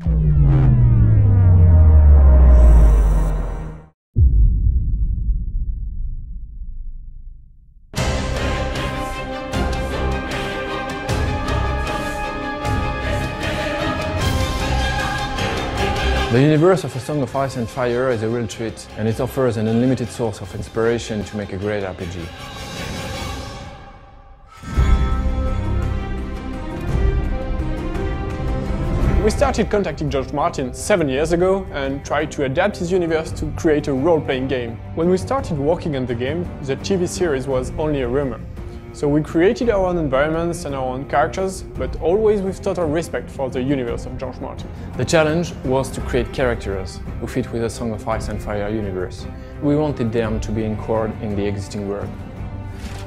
The universe of A Song of Ice and Fire is a real treat, and it offers an unlimited source of inspiration to make a great RPG. We started contacting George Martin 7 years ago and tried to adapt his universe to create a role-playing game. When we started working on the game, the TV series was only a rumor. So we created our own environments and our own characters, but always with total respect for the universe of George Martin. The challenge was to create characters who fit with the Song of Ice and Fire universe. We wanted them to be anchored in the existing world.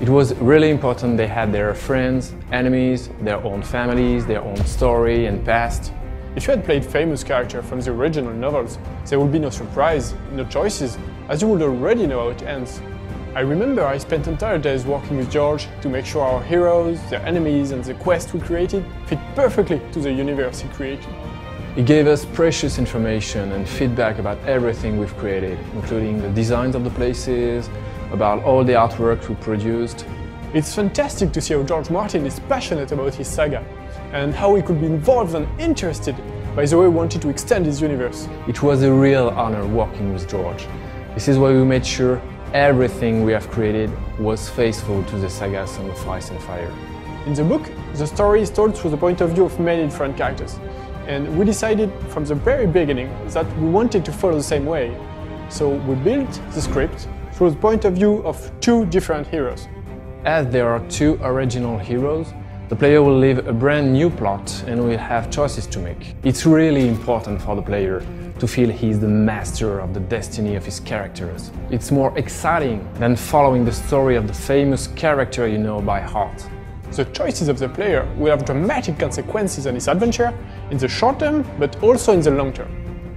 It was really important they had their friends, enemies, their own families, their own story and past. If you had played famous characters from the original novels, there would be no surprise, no choices, as you would already know how it ends. I remember I spent entire days working with George to make sure our heroes, their enemies and the quest we created fit perfectly to the universe he created. He gave us precious information and feedback about everything we've created, including the designs of the places, about all the artwork we produced. It's fantastic to see how George Martin is passionate about his saga, and how he could be involved and interested by the way he wanted to extend his universe. It was a real honor working with George. This is why we made sure everything we have created was faithful to the saga Song of Ice and Fire. In the book, the story is told through the point of view of many different characters, and we decided from the very beginning that we wanted to follow the same way. So we built the script through the point of view of two different heroes. As there are two original heroes, the player will live a brand new plot and will have choices to make. It's really important for the player to feel he's the master of the destiny of his characters. It's more exciting than following the story of the famous character you know by heart. The choices of the player will have dramatic consequences on his adventure in the short term, but also in the long term.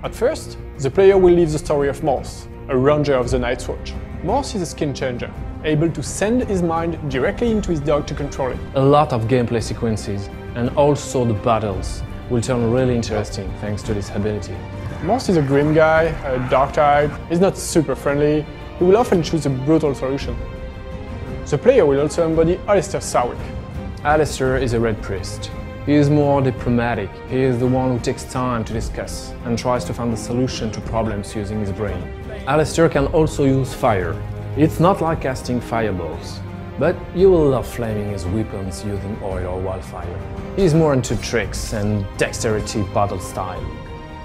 At first, the player will live the story of Morse, a ranger of the Night's Watch. Morse is a skin changer, able to send his mind directly into his dog to control it. A lot of gameplay sequences and also the battles will turn really interesting thanks to this ability. Morse is a grim guy, a dark type, he's not super friendly, he will often choose a brutal solution. The player will also embody Alistair Sarwick. Alistair is a Red Priest. He is more diplomatic, he is the one who takes time to discuss and tries to find a solution to problems using his brain. Alistair can also use fire. It's not like casting fireballs, but you will love flaming his weapons using oil or wildfire. He's more into tricks and dexterity battle style.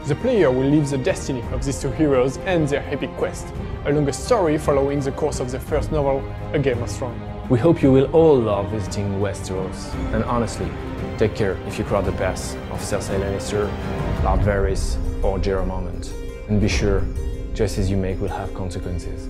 The player will live the destiny of these two heroes and their epic quest, along a story following the course of the first novel, A Game of Thrones. We hope you will all love visiting Westeros, and honestly, take care if you cross the paths of Cersei Lannister, Lord Varys or Jorah Mormont. And be sure, choices you make will have consequences.